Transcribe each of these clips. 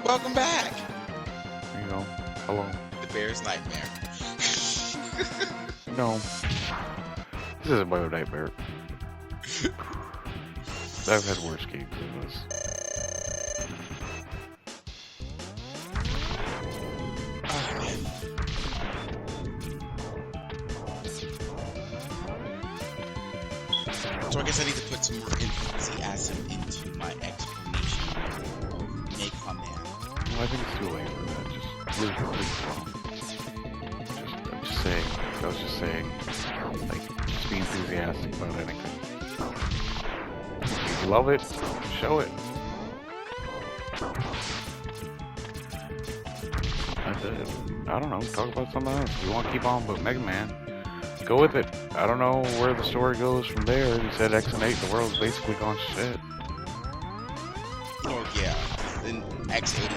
Welcome back. There you go. Hello. The Bear's Nightmare. No. This isn't my nightmare. I've had worse games than this. Oh, man. So I guess I need to put some more enthusiasm into my explanation of Megaman. Well, I think it's too late for that. Just please wrong. I'm just saying. I was just saying. Like, just be enthusiastic about anything. If you love it, show it. That's it. I don't know. Talk about something else. If you want to keep on with Mega Man, go with it. I don't know where the story goes from there. You said X and 8, the world's basically gone to shit. Oh, yeah. In X80,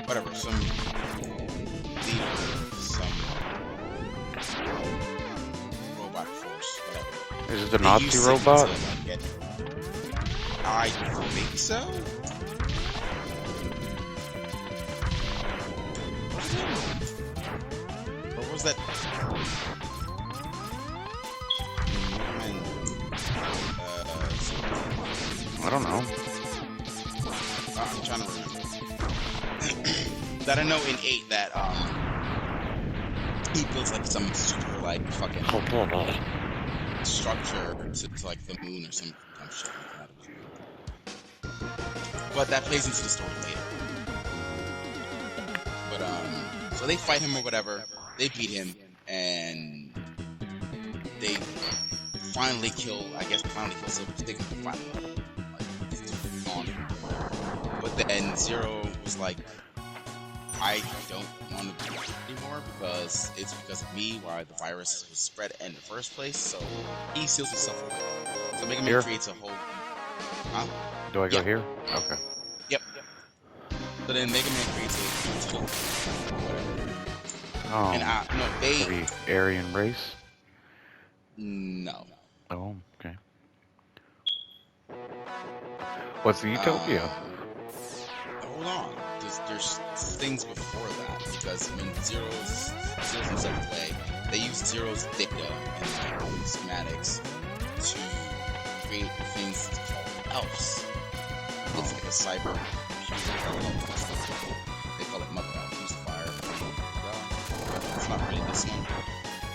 whatever, some leader, some robot force, whatever. Is it the Nazi robot? I think so. What was that? I don't know. I'm trying to remember. That I know in 8 that he builds like some super like fucking structure to like the moon or some shit like that. But that plays into the story later. But so they fight him or whatever. They beat him and they finally kill. I guess finally kill Silver. They finally on him. But then Zero was like, I don't want to do it anymore because it's because of me why the virus was spread in the first place. So he seals himself away. So Mega Man creates a whole. Huh? Do I go here? Okay. Yep. So then Mega Man creates a whole. Oh. And no, they. The Aryan race? No. Oh, okay. What's the utopia? Hold on. There's things before that because when Zero seals himself away, they use Zero's data and schematics to create things called elves. It's like a cyber computer. They call it Mother Elf. Use the fire. It's not really this one.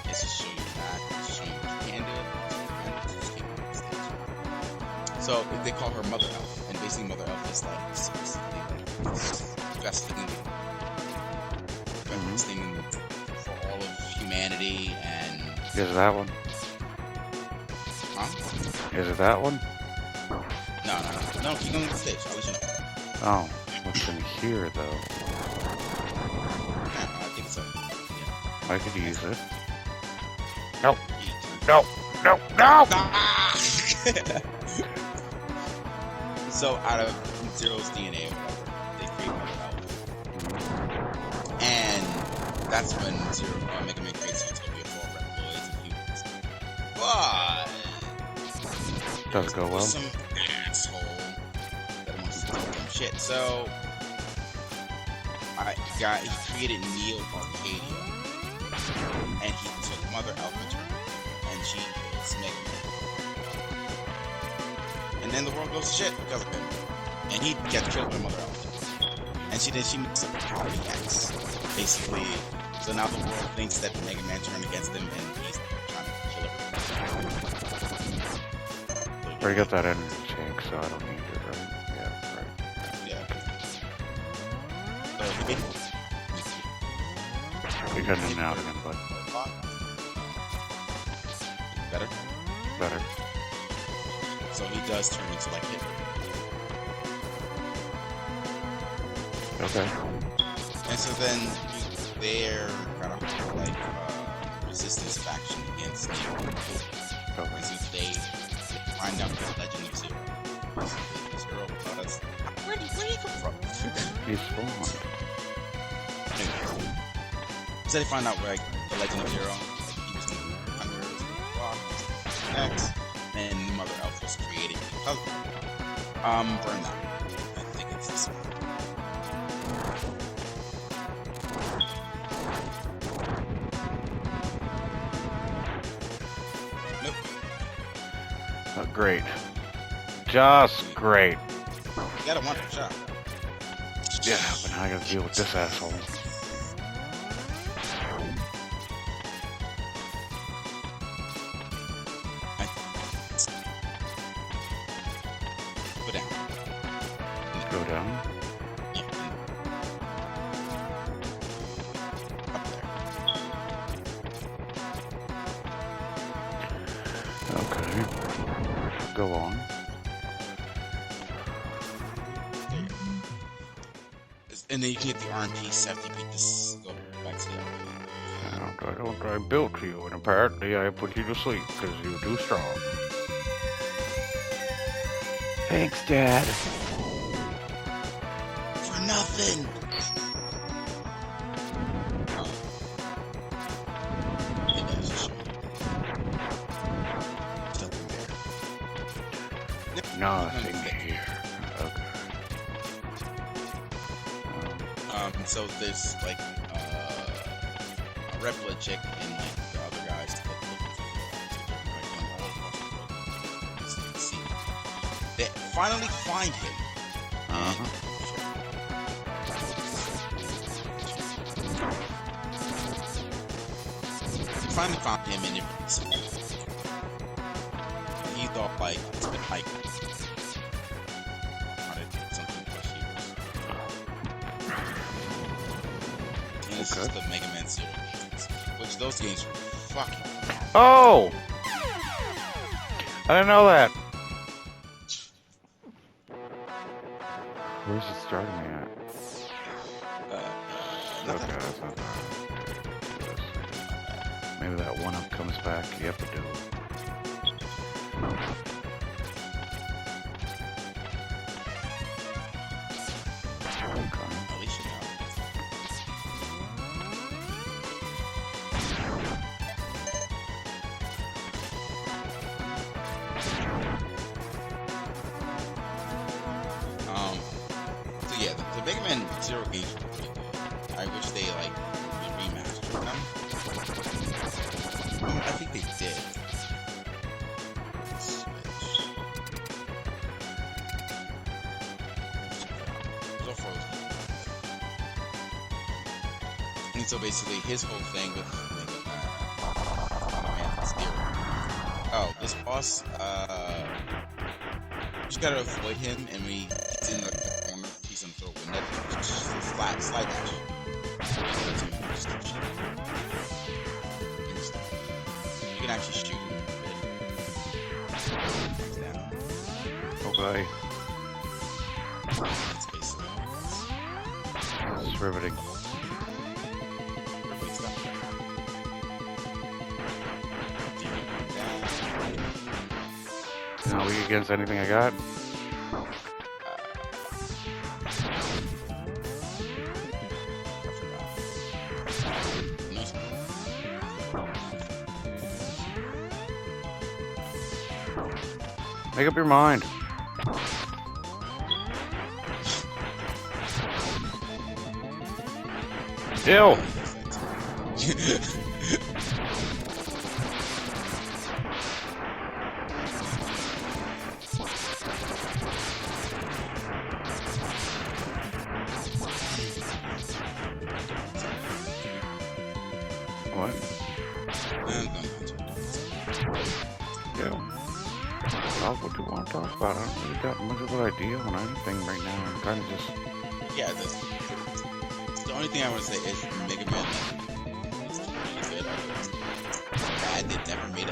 It's just showing you that. It's just showing you what you can do. So they call her Mother Elf, and basically Mother Elf is like best thing for all of humanity and. Is it that one? Huh? Is it that one? No, keep going to the stage. I'll let you know. Oh, what's in here though? I think so. Yeah. I could use it. No! No! No! No! Ah! So out of Zero's DNA or whatever, they create Mother Elf. And that's when Mega Man creates Utopia for reptiloids and humans. But Doesn't go well. Some asshole that wants to talk dumb shit. So he created Neo Arcadia, and he took Mother Elf and turned her, and she kills Mega Man. And then the world goes to shit because of him, and he gets killed by Mother Elf. And she makes a Poly X, basically. So now the world thinks that Mega Man turned against him, and he's trying to kill her. Already got that energy tank, so I don't need it, right? Yeah, right. Yeah. So he made You're cutting in and out again, bud. better. Better. So he does turn into like Hitler. Okay. And so then they're kind of like resistance faction against Neo. Okay. And so they find out the legend of Zero. Zero was where did he come from? He's spawned. So they find out where like, the legend of Zero. Like, he was in the X, and Mother Elf was created Burn that. I think it's this one. Nope. Oh, great. Just great. You got a wonderful shot. Yeah, but now I gotta deal with this asshole. Go down. Go down. Yeah. Up there. Okay. Go on. And then you can get the RMP after you beat this. Go back to the I built you, and apparently I put you to sleep because you're too strong. Thanks, Dad. For nothing. Nothing here. Okay. So there's like a red blood chick and like the other guys that look see. They finally find him. They finally found him and he thought like it's been like this is the Megaman Zero games, which those games were fucking. Oh! I didn't know that. Where's it starting me at? Okay, that's not bad. Maybe that one up comes back. Yep, it do. So yeah, the Megaman Zero games were pretty good. I wish they like remastered them. I think they did. And so basically, his whole thing with Megaman Zero. Oh, this boss, you just gotta avoid him, and when he gets in the corner, he's gonna throw a window. Just slide dash. You can actually shoot him. Okay. That's basically all it It's riveting. Not weak against anything I got. Make up your mind. Ew. What? Yeah. Talk what you want to talk about. I don't really got much of an idea on anything right now. I'm kind of just... Yeah, the only thing I want to say is Megaman is really good. Bad, they never made a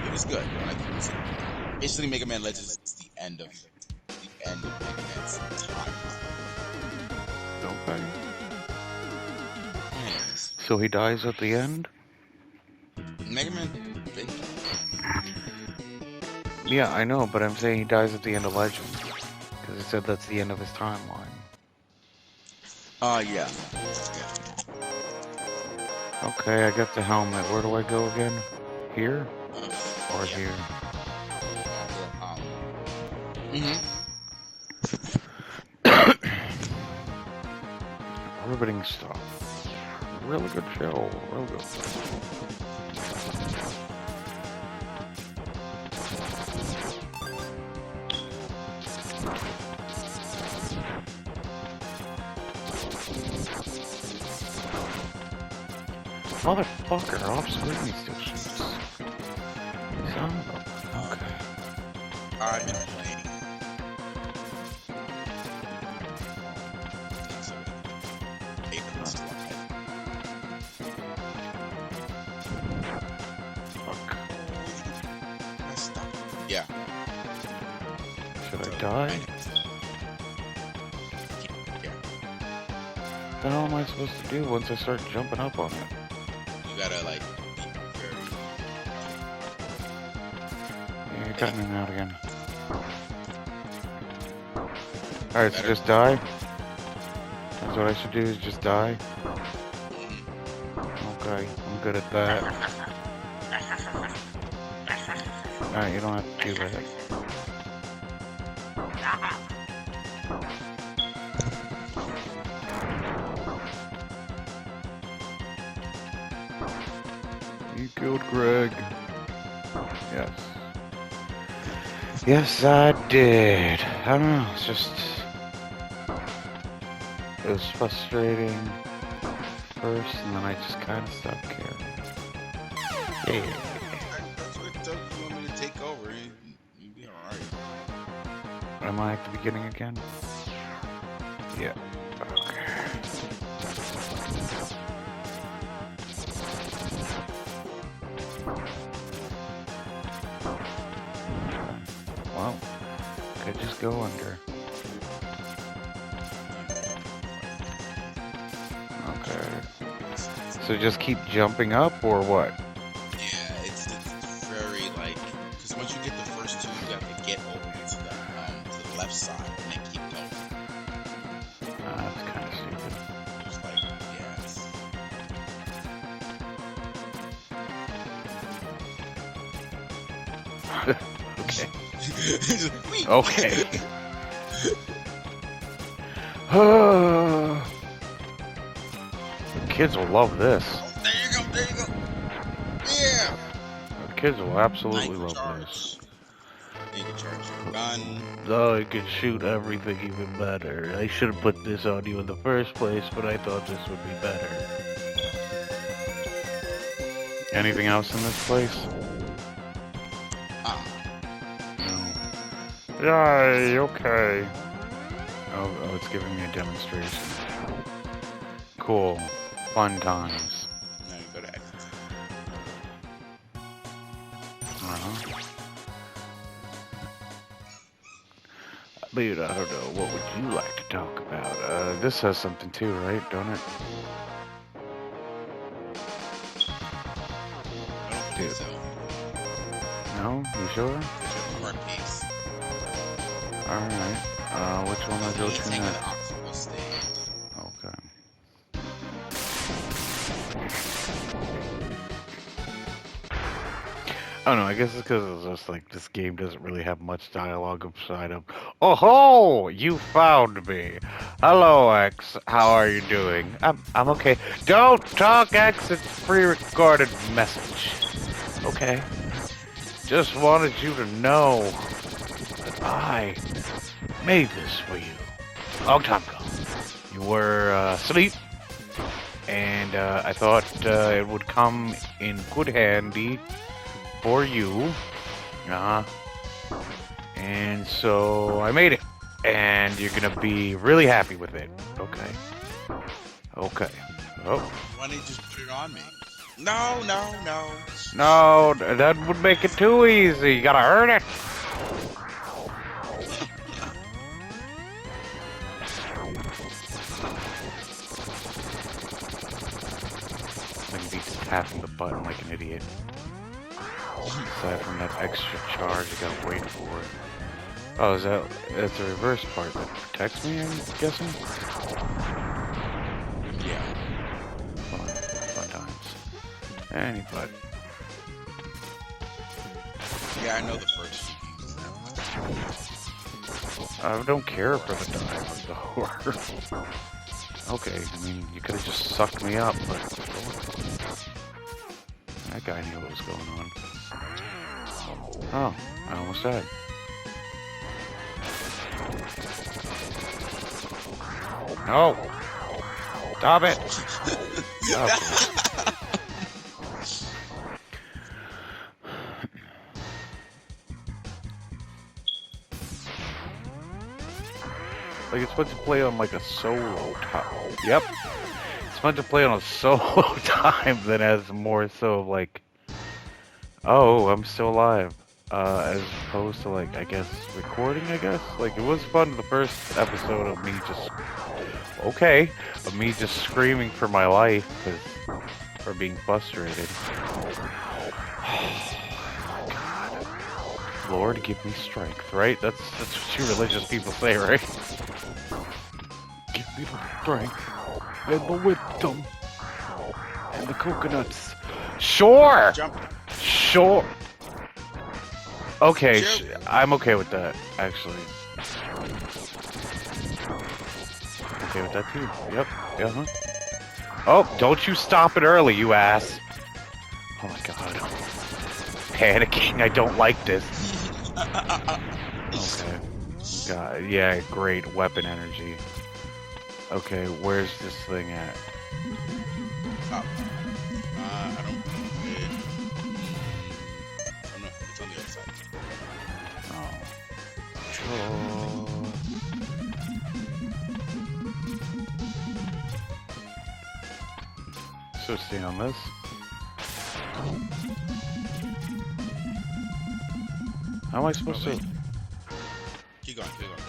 it was good. Basically, Megaman Legends is the end of Megaman's time. Okay. So he dies at the end? Megaman. Yeah, I know, but I'm saying he dies at the end of Legends. Because it said that's the end of his timeline. Yeah. Okay, I got the helmet. Where do I go again? Here? Or Yeah. here? Riveting stuff. Really good show. Real good. Motherfucker, off screen he still shoots. Son of a... Okay. I've been playing. Fuck. Yeah. Should I die? Yeah. What the hell am I supposed to do once I start jumping up on it? You gotta like be very. Yeah, you're cutting in and out again. Alright, so just die? That's what I should do, is just die? Okay, I'm good at that. Alright, you don't have to do that. You killed Greg. Yes. Yes, I did. I don't know, it's just... It was frustrating first, and then I just kind of stopped caring. Yeah. That's what Doug want me to take over. You'd be alright. Am I at the beginning again? Yeah. Okay. Well, could just go under. Okay. So just keep jumping up, or what? Yeah, it's very like because once you get the first two, you have to get over to the left side and then keep going. That's kind of stupid. Just like yes. Okay. The kids will love this. Oh, there you go. There you go. Yeah. The kids will absolutely love this. You can charge your gun. Oh, you can shoot everything even better. I should have put this on you in the first place, but I thought this would be better. Anything else in this place? No. Yay, okay. Oh, it's giving me a demonstration. Cool. Fun times. Now you go to exit. Dude, I don't know. What would you like to talk about? This has something too, right? Don't it? I don't think so. No? You sure? There's a card piece. Alright. Which one I go to Anything next? an octopus stage. Okay. I don't know, I guess it's because it's just like this game doesn't really have much dialogue inside of. Oh ho! You found me. Hello, X. How are you doing? I'm okay. Don't talk, X. It's a pre-recorded message. Okay. Just wanted you to know that I made this for you. Long time ago. You were asleep, and I thought it would come in good handy for you. And so I made it. And you're gonna be really happy with it. Okay. Okay. Oh. Why didn't you just put it on me? No, no, no. No, that would make it too easy. You gotta earn it. I'm gonna be tapping the button like an idiot. Aside from that extra charge, you gotta wait for it. Oh, that's a reverse part that protects me, I'm guessing? Yeah. Fun times. Anybody. Yeah, I know the first few games. I don't care for the dive though. Okay, I mean, you could have just sucked me up, but that guy knew what was going on. Oh, I almost died. No! Stop it! Okay. Like, it's fun to play on, like, a solo time. Yep. It's fun to play on a solo time than as more so, like, oh, I'm still alive. As opposed to, like, I guess, recording, I guess? Like, it was fun the first episode of me just... Okay. Of me just screaming for my life, or being frustrated. Lord, give me strength, right? That's what you religious people say, right? Give me the strength, and the wisdom, and the coconuts. Sure! Jump. Sure! Okay, Sure. I'm okay with that, actually. Okay with that, too. Yep, uh-huh. Oh, don't you stop it early, you ass! Oh my god. Panicking, I don't like this. Okay. God, yeah, great weapon energy. Okay, where's this thing at? I don't know. Oh no, it's on the other side. So stay on this. How am I supposed to? Keep going, keep going.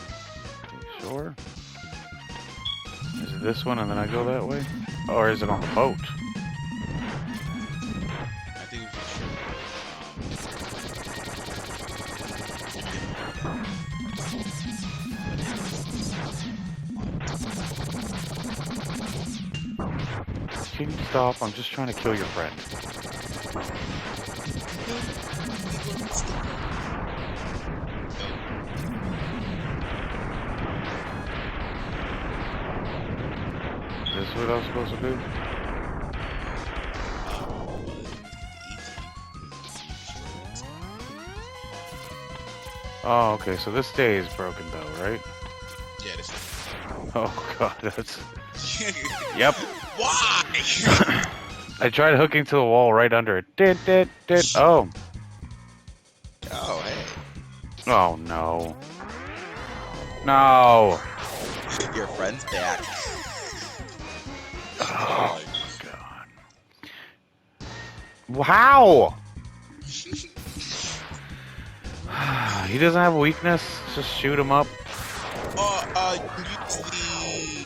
Sure. Is it this one and then I go that way? Or is it on the boat? I think we should. Can you stop? I'm just trying to kill your friend. Is this what I'm supposed to do? Oh, okay, so this day is broken though, right? Yeah, this is. Oh god, that's... Yep. Why? I tried hooking to the wall right under it. Oh. Oh, hey. Oh, no. No. Your friend's back. Oh, god. Wow! He doesn't have a weakness? Just shoot him up. Use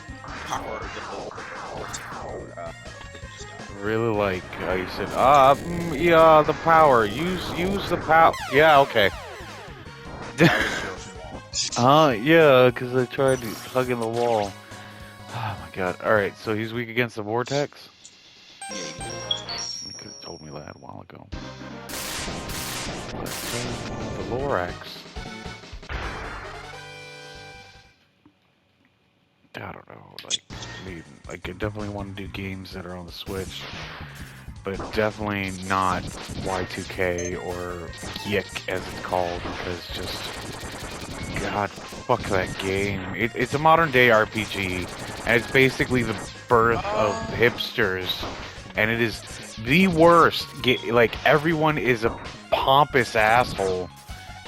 the power. Really like how you said, yeah, the power. Use the power. Yeah, okay. Yeah, because I tried hugging the wall. Oh my god. Alright, so he's weak against the vortex? Yeah, You could have told me that a while ago. The Lorax. I don't know, like, I mean, I could definitely want to do games that are on the Switch, but definitely not Y2K or Yik as it's called, because just, god, fuck that game. It's a modern day RPG, and it's basically the birth of hipsters, and it is the worst. Like, everyone is a pompous asshole,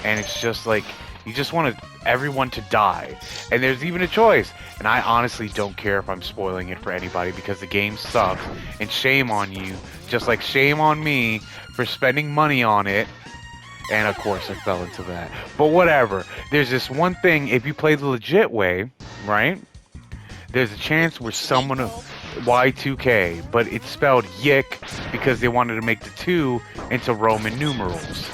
and it's just like, you just want everyone to die. And there's even a choice. And I honestly don't care if I'm spoiling it for anybody because the game sucks. And shame on you. Just like shame on me for spending money on it. And of course I fell into that. But whatever. There's this one thing, if you play the legit way, right? There's a chance where someone... Y2K. But it's spelled Yik because they wanted to make the 2 into Roman numerals.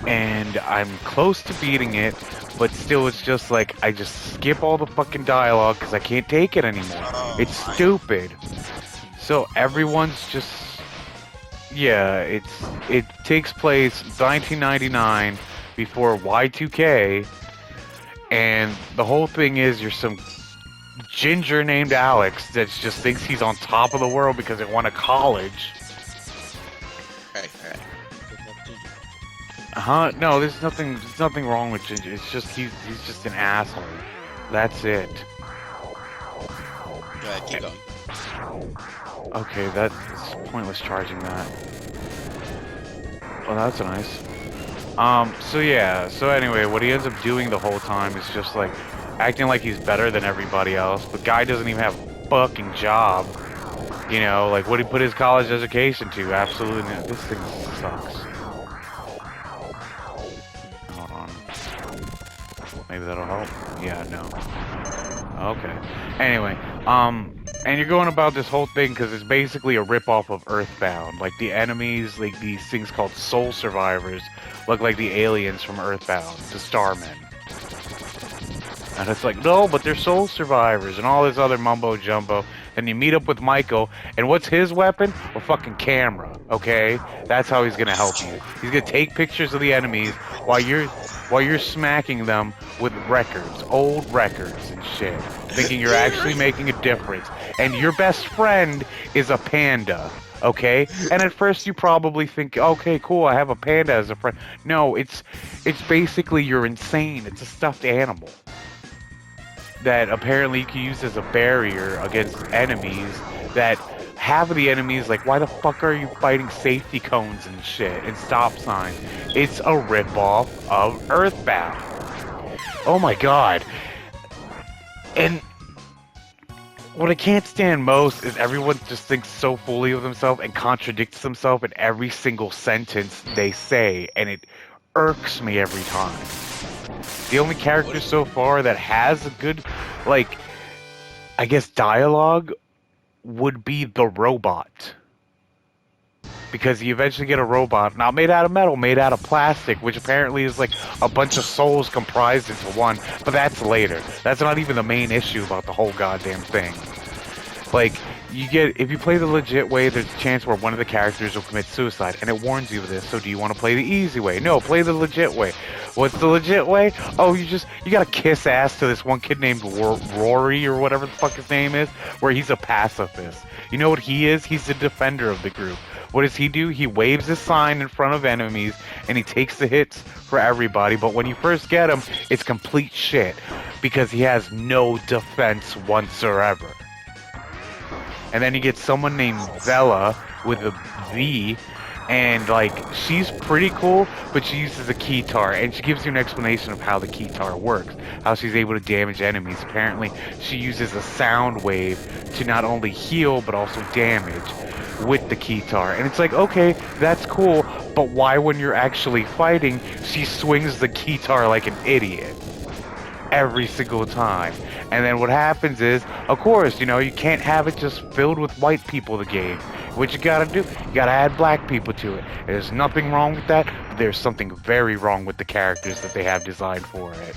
and I'm close to beating it, but still it's just like I just skip all the fucking dialogue because I can't take it anymore. It's stupid. So everyone's just, yeah, it takes place 1999 before Y2K, and the whole thing is you're some ginger named Alex that just thinks he's on top of the world because he won a college. Hey. No, there's nothing wrong with Ginger. It's just he's just an asshole. That's it. Go ahead, keep going. Okay, that's pointless charging that. Oh, that's nice. So yeah, so anyway, what he ends up doing the whole time is just like acting like he's better than everybody else. The guy doesn't even have a fucking job. You know, like what he put his college education to? Absolutely not. This thing sucks. Hold on. Maybe that'll help. Yeah, no. Okay. Anyway, and you're going about this whole thing because it's basically a ripoff of Earthbound. Like the enemies, like these things called soul survivors, look like the aliens from Earthbound, the Starmen. And it's like, no, but they're soul survivors and all this other mumbo jumbo. And you meet up with Michael, and what's his weapon? A fucking camera, okay? That's how he's gonna help you. He's gonna take pictures of the enemies while you're smacking them with records, old records and shit, thinking you're actually making a difference. And your best friend is a panda, okay? And at first you probably think, okay, cool, I have a panda as a friend. No, it's basically you're insane. It's a stuffed animal that apparently you can use as a barrier against enemies that half of the enemies, like, why the fuck are you fighting safety cones and shit and stop signs? It's a ripoff of Earthbound. Oh my god. And what I can't stand most is everyone just thinks so fully of themselves and contradicts themselves in every single sentence they say, and it irks me every time. The only character so far that has a good, like, I guess dialogue would be the robot. Because you eventually get a robot, not made out of metal, made out of plastic, which apparently is like a bunch of souls comprised into one, but that's later. That's not even the main issue about the whole goddamn thing. Like, if you play the legit way, there's a chance where one of the characters will commit suicide, and it warns you of this, so do you want to play the easy way? No, play the legit way. What's the legit way? Oh, you gotta kiss ass to this one kid named Rory, or whatever the fuck his name is, where he's a pacifist. You know what he is? He's the defender of the group. What does he do? He waves his sign in front of enemies, and he takes the hits for everybody, but when you first get him, it's complete shit, because he has no defense whatsoever. And then you get someone named Vela with a V, and like, she's pretty cool, but she uses a keytar, and she gives you an explanation of how the keytar works, how she's able to damage enemies. Apparently, she uses a sound wave to not only heal, but also damage with the keytar. And it's like, okay, that's cool, but why when you're actually fighting, she swings the keytar like an idiot? Every single time. And then what happens is, of course, you know, you can't have it just filled with white people, the game. What you gotta do, you gotta add black people to it. There's nothing wrong with that, but there's something very wrong with the characters that they have designed for it.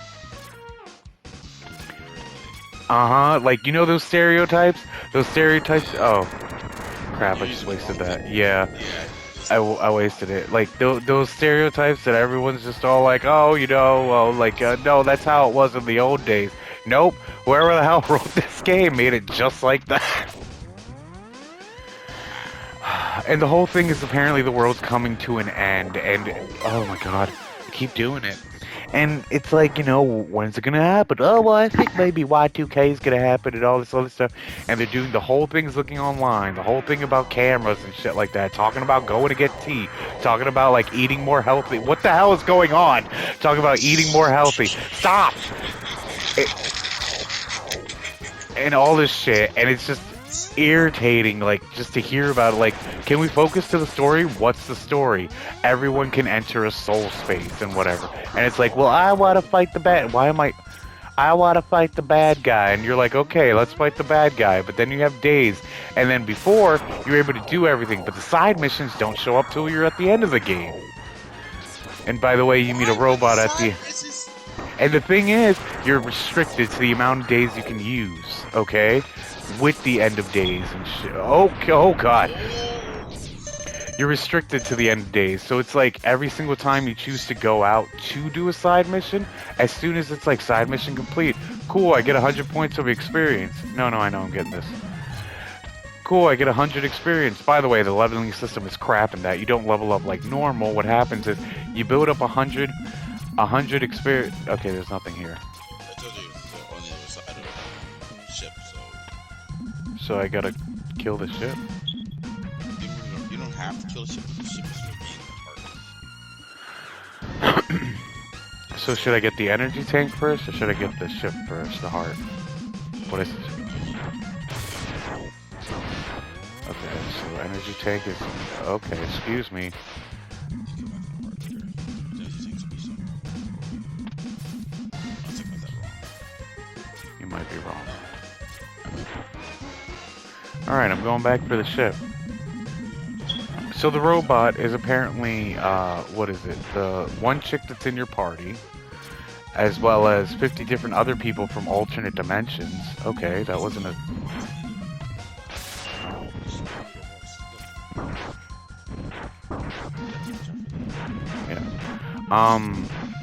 Like, you know those stereotypes? Those stereotypes, oh, crap, I just wasted that. Yeah. I wasted it. Like, those stereotypes that everyone's just all like, oh, you know, well, like, no, that's how it was in the old days. Nope. Whoever the hell wrote this game made it just like that. And the whole thing is apparently the world's coming to an end, and, oh my god, I keep doing it. And it's like, you know, when's it gonna happen? Oh, well, I think maybe Y2K is gonna happen and all this other stuff. And they're doing the whole thing's looking online, the whole thing about cameras and shit like that, talking about going to get tea, talking about, like, eating more healthy. What the hell is going on? Talking about eating more healthy. Stop! And all this shit, and it's just irritating, like, just to hear about it. Like, can we focus to the story? What's the story? Everyone can enter a soul space and whatever, and it's like, well, I want to fight the bad, I want to fight the bad guy, and you're like, okay, let's fight the bad guy, but then you have days, and then before, you're able to do everything, but the side missions don't show up till you're at the end of the game. And by the way, you meet a robot at the... Misses. And the thing is, you're restricted to the amount of days you can use, okay? With the end of days and shit. Oh god. You're restricted to the end of days, so it's like every single time you choose to go out to do a side mission, as soon as it's like side mission complete, cool, I get 100 points of experience. No, I know I'm getting this. Cool, I get 100 experience. By the way, the leveling system is crap in that. You don't level up like normal. What happens is you build up 100 experience. Okay, there's nothing here. I told you it's on the other side of the ship, so... So I gotta kill the ship? You don't have to kill the ship. The ship is your main part. So should I get the energy tank first, or should I get the ship first, the heart? What is it? Okay, so energy tank is... Okay, excuse me. You might be wrong. Alright, I'm going back for the ship. So the robot is apparently, what is it? The one chick that's in your party, as well as 50 different other people from alternate dimensions. Okay, that wasn't a...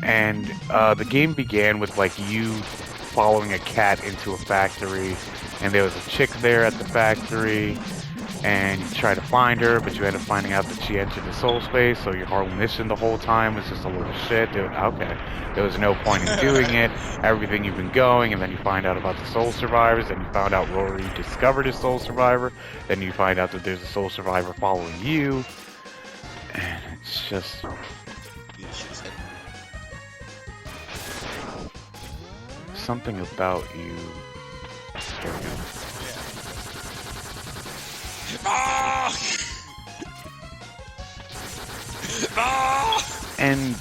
And the game began with like you following a cat into a factory, and there was a chick there at the factory, and you try to find her, but you end up finding out that she entered the soul space, so your whole mission the whole time was just a little shit. Okay, there was no point in doing it, everything you've been going, and then you find out about the soul survivors, and you found out Rory discovered a soul survivor, then you find out that there's a soul survivor following you, and it's just... Something about you. There we go. And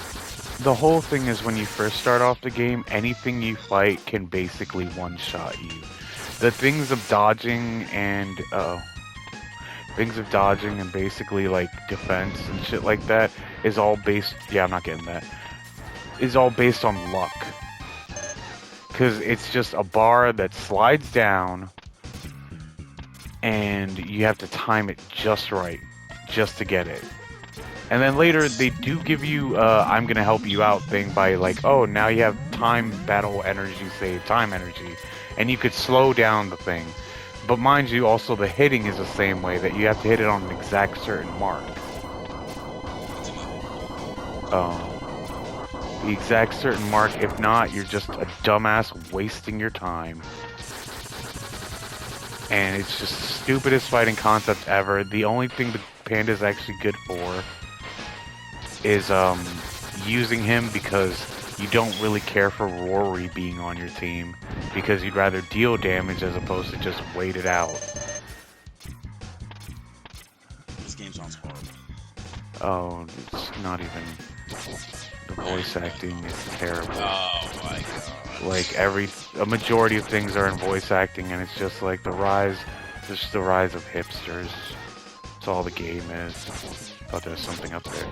the whole thing is when you first start off the game, anything you fight can basically one-shot you. The things of dodging and basically like defense and shit like that is all based... Yeah, I'm not getting that. Is all based on luck. Because it's just a bar that slides down, and you have to time it just right, just to get it. And then later, they do give you, I'm gonna help you out thing by like, oh, now you have time battle energy, save time energy, and you could slow down the thing. But mind you, also the hitting is the same way, that you have to hit it on an exact certain mark. The exact certain mark. If not, you're just a dumbass wasting your time. And it's just the stupidest fighting concept ever. The only thing the Panda's actually good for is using him because you don't really care for Rory being on your team, because you'd rather deal damage as opposed to just wait it out. This game sounds horrible. Oh, it's not even... The voice acting is terrible. Oh my god. Like a majority of things are in voice acting, and it's just like the rise of hipsters. That's all the game is. Thought there was something up there.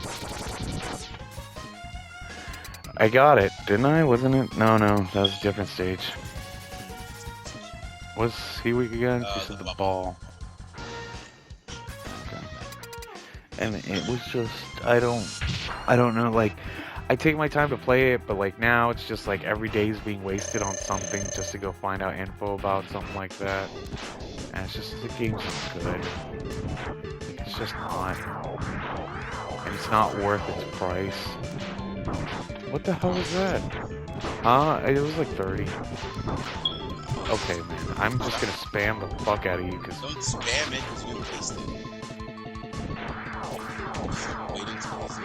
I got it, didn't I? Wasn't it? No, that was a different stage. Was he weak again? She said the ball. Okay. And it was just, I don't know, like, I take my time to play it, but like now it's just like every day is being wasted on something just to go find out info about something like that. And it's just, the game's just good. It's just not. And it's not worth its price. What the hell was that? It was like 30. Okay, man, I'm just gonna spam the fuck out of you, cause... Don't spam it, because you'll waste it. Wait until it's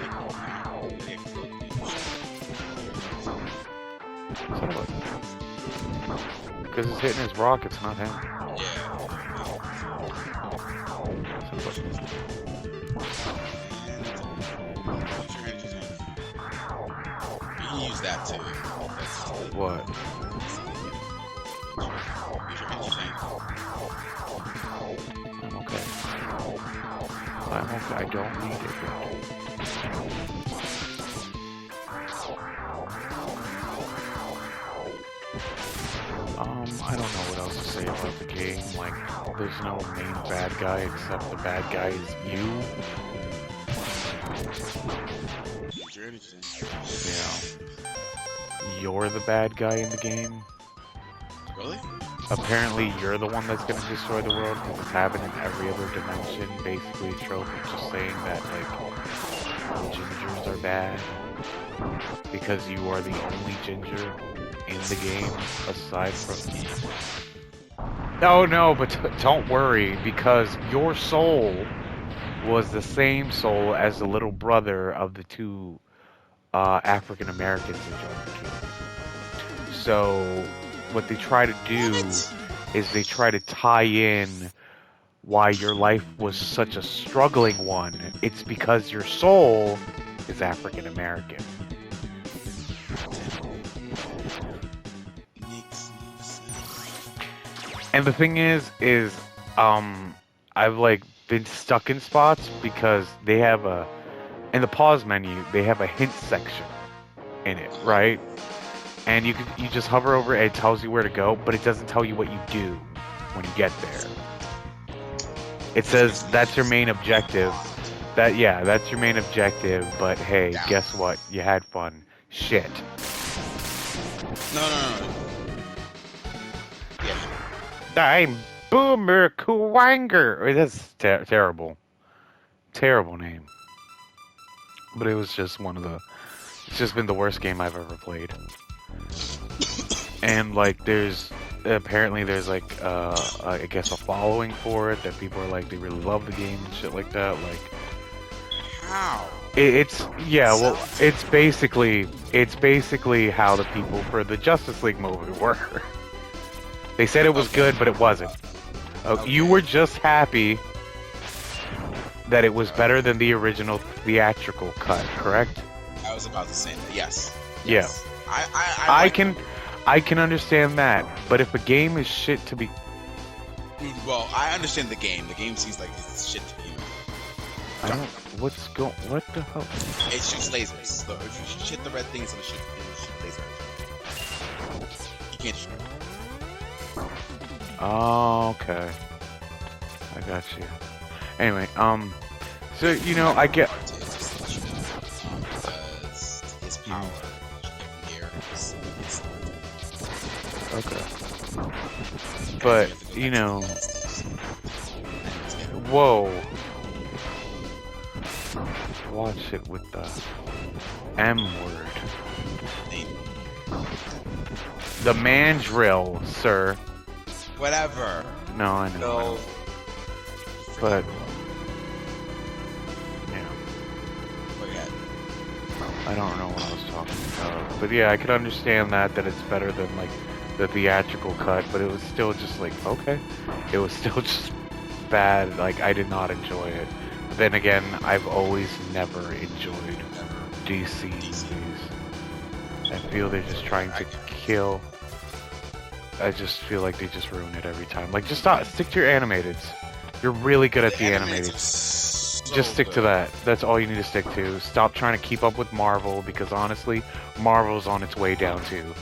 because it's hitting his rockets, not him. Yeah. You can use that too. What? I'm okay. I don't need it. about the game. Like, there's no main bad guy except the bad guy is you. Yeah. You're the bad guy in the game. Really? Apparently, you're the one that's gonna destroy the world because it's happening in every other dimension. Basically, a trope of just saying that, like, gingers are bad because you are the only ginger in the game aside from. No, but don't worry, because your soul was the same soul as the little brother of the two African Americans that joined the team. So what they try to do is they try to tie in why your life was such a struggling one. It's because your soul is African American. And the thing is I've like been stuck in spots because they have in the pause menu, they have a hint section in it, right? And you just hover over it, it tells you where to go, but it doesn't tell you what you do when you get there. It says that's your main objective. That's your main objective, but hey, guess what? You had fun. Shit. No. Yeah. I'm Boomer Kuwanger. That's terrible. Terrible name. But it was just it's just been the worst game I've ever played. And like apparently there's like I guess a following for it that people are like they really love the game and shit like that. Like how? It's basically how the people for the Justice League movie were. They said it was good, but it wasn't. Okay. You were just happy that it was better than the original theatrical cut, correct? I was about to say that. Yes. Yeah. I can understand that, but if a game is shit to be... Well, I understand the game. The game seems like it's shit to be... What the hell? It shoots lasers. So if you shit the red thing, it's gonna shoot lasers. You can't shoot. Oh, okay. I got you. Anyway, so, you know, I get... His power Okay. But, you know... Whoa. Watch it with the M word. The mandrill, sir. Whatever. No, I know. No. But... Yeah. I don't know what I was talking about. But yeah, I could understand that it's better than, like, the theatrical cut, but it was still just like, okay. It was still just bad. Like, I did not enjoy it. But then again, I've always never enjoyed DC movies. I feel they're just trying to kill... I just feel like they just ruin it every time. Like, just stick to your animateds. You're really good at the animated. Just stick to that. That's all you need to stick to. Stop trying to keep up with Marvel, because honestly, Marvel's on its way down too.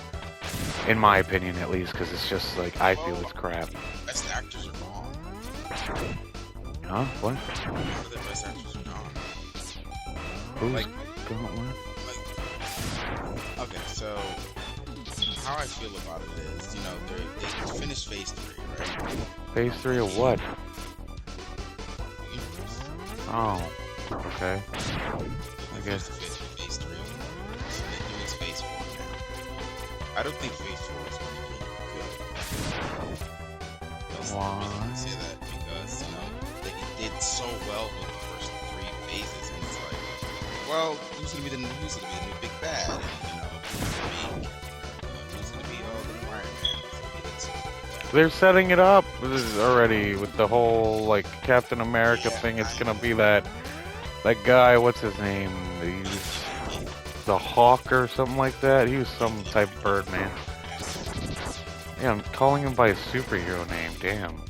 In my opinion, at least, because it's just like, I feel it's crap. Best actors are gone. Huh? What? The best actors are gone. Who's like, gone? What? Like, okay, so how I feel about it is, you know, they finished Phase 3, right? Phase 3 of what? Oh, okay. I guess. Phase 3. So they're doing Phase 4 now. I don't think Phase 4 is going to be good. Why? I say that because, you know, they did so well with the first 3 phases, and it's like, well, who's going to be the new big bad? And, you know, who's going to be all the Iron Man? They're setting it up already with the whole, like, Captain America thing. It's gonna be that guy, what's his name? He's the Hawk or something like that. He was some type of bird, man. Yeah, I'm calling him by his superhero name. Damn.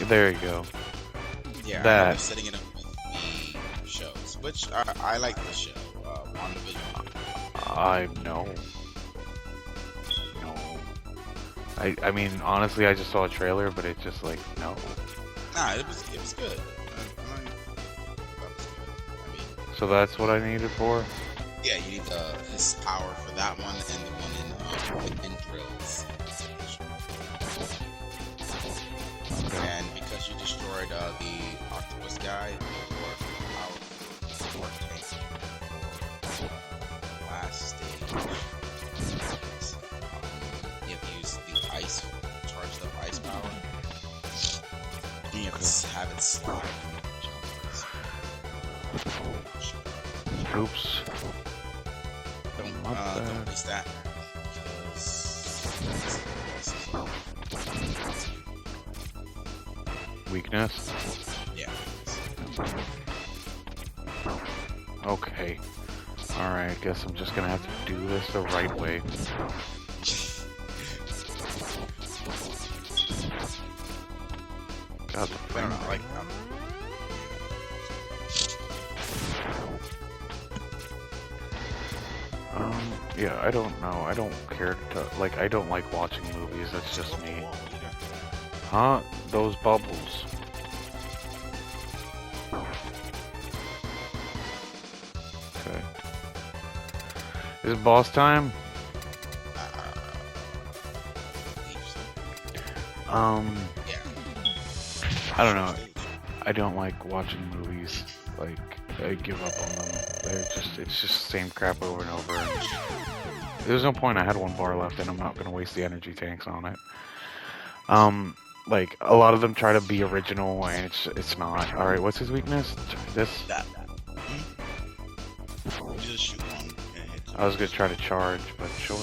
There you go. Yeah, that. I'm setting it up with the shows, which I like the show. WandaVision. No. I mean, honestly, I just saw a trailer, but it's just like, no. Nah, it was good. That was good. I mean, So that's what I needed for? yeah, you need his power for that one and the one in Drills. Okay. And because you destroyed the octopus guy, your power for last stage is, you have to use the ice, charged up ice power. And you have to have it slide. Oops. Don't waste that. Weakness? Yeah. Okay. Alright, I guess I'm just gonna have to do this the right way. God, the I frame don't know, like, yeah, I don't know. I don't care to, like, I don't like watching movies. That's just me. Huh? Those bubbles. Okay. Is it boss time? yeah. I don't know. I don't like watching movies. Like, I give up on them. It's just the same crap over and over. And there's no point. I had one bar left, and I'm not gonna waste the energy tanks on it. Like a lot of them try to be original, and it's not. All right, what's his weakness? This. That. You just shoot one and hit. I was gonna try to charge, but sure.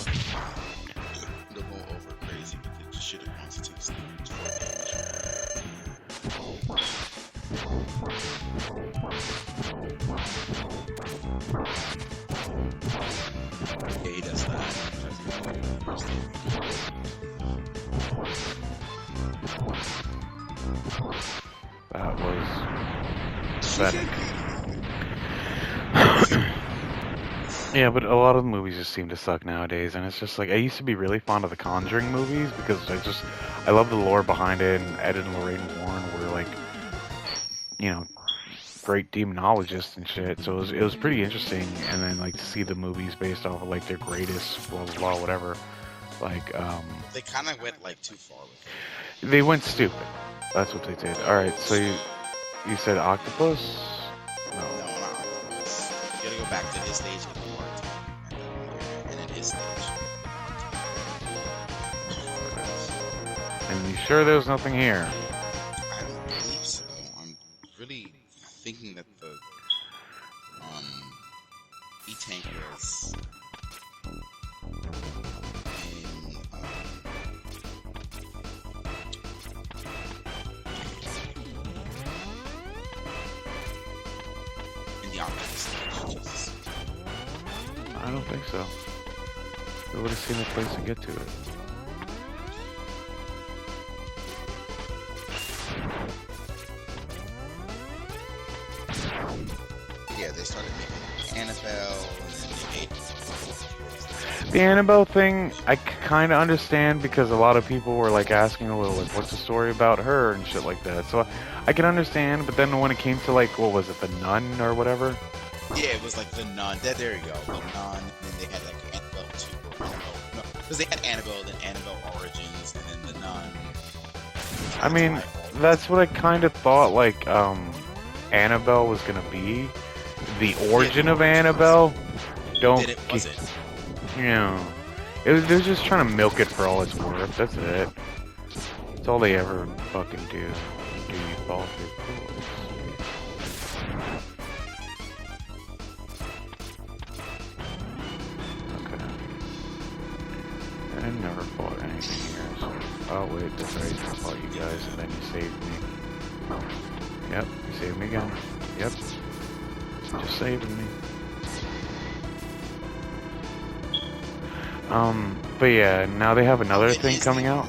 They'll go over crazy, but they just shoot it once. It takes 4 damage. Yeah, he does that. That was pathetic. Yeah, but a lot of the movies just seem to suck nowadays, and it's just like I used to be really fond of the Conjuring movies because I love the lore behind it, and Ed and Lorraine Warren were like, you know, great demonologists and shit. So it was pretty interesting, and then like to see the movies based off of like their greatest blah blah blah whatever, like they kind of went like too far with it. They went stupid. That's what they did. All right, so you said octopus? No, not octopus. You gotta go back to his stage and part two, and then his stage. And you sure there's nothing here? I don't believe so. I'm really thinking that the E-Tank was in the octopus stage. I don't think so. We would have seen a place to get to it. Yeah, they started making Annabelle, and then they made The Annabelle thing, I kind of understand because a lot of people were like asking a little like, what's the story about her and shit like that. So I can understand, but then when it came to like, what was it, the Nun or whatever? Yeah, it was like the Nun. There you go, the Nun. And then they had like Annabelle 2 or Annabelle. No, because they had Annabelle, then Annabelle Origins, and then the Nun. I mean, that's what I kind of thought like Annabelle was gonna be. The origin of Annabelle. Don't. It wasn't. You know, they're just trying to milk it for all it's worth. That's it. That's all they ever fucking do. Do you fall through pools? Okay. I never fought anything here. So. Oh wait, that's right. I fought you guys, and then you saved me. Yep, you saved me again. Yep. Just saving me. But yeah, now they have another thing coming out.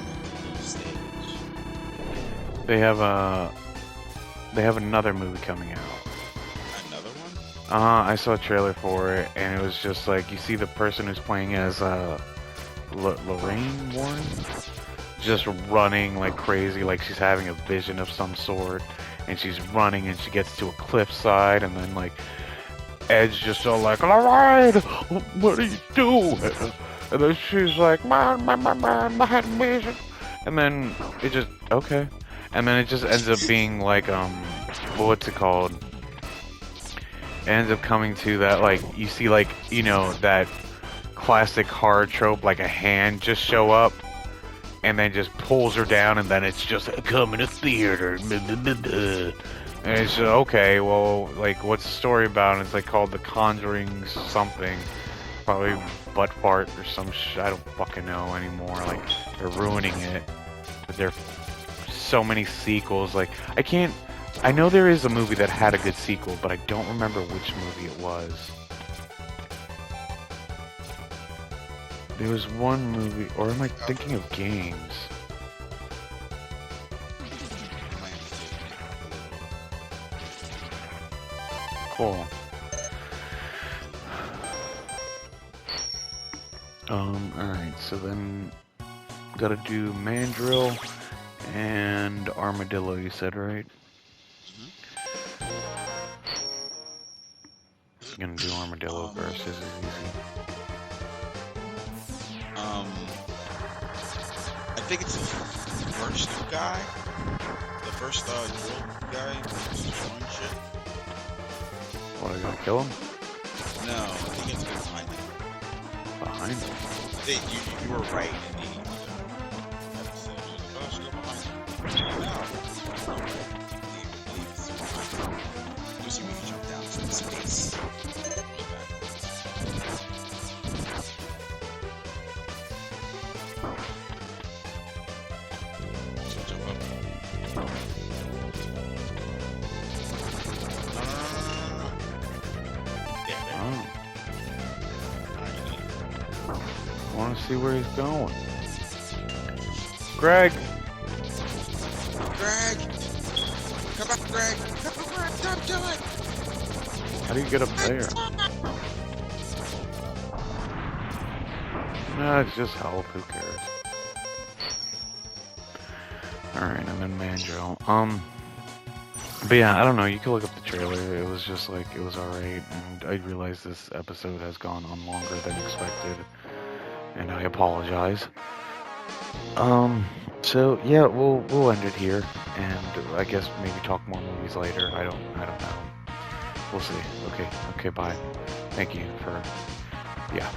They have another movie coming out. Another one? I saw a trailer for it, and it was just like you see the person who's playing as Lorraine Warren. just running like crazy, like she's having a vision of some sort, and she's running and she gets to a cliffside, and then like Ed's just so like, alright, what do you do? And then she's like, man, I had a vision. And then it just, okay. And then it just ends up being like, what's it called? It ends up coming to that, like, you see, like, you know, that classic horror trope, like a hand just show up and then just pulls her down, and then it's just coming to theater. And it's just, okay, well, like, what's the story about? And it's like called The Conjuring something. Probably butt fart or some I don't fucking know anymore. Like, they're ruining it. But there are so many sequels. Like, I know there is a movie that had a good sequel, but I don't remember which movie it was. There was one movie, or am I thinking of games? Cool. Alright, so then gotta do Mandrill and Armadillo, you said, right? I'm gonna do Armadillo first, this is easy. I think it's the first guy. The first drill guy who's destroying shit. What, are you gonna kill him? No, I think it's behind him. Behind him? You were right in the episode. Oh, she's behind him. No. You see me jump down to the space. I want to see where he's going. Greg! Greg! Come up, Greg! Come on, Greg! Don't do it! How do you get up there? Nah, it's just help, who cares? Alright, I'm in Mandrill. But yeah, I don't know, you can look up the trailer, it was just like, it was alright, and I realize this episode has gone on longer than expected, and I apologize. So yeah, we'll end it here, and I guess maybe talk more movies later, I don't know. We'll see. Okay, bye. Thank you for, yeah.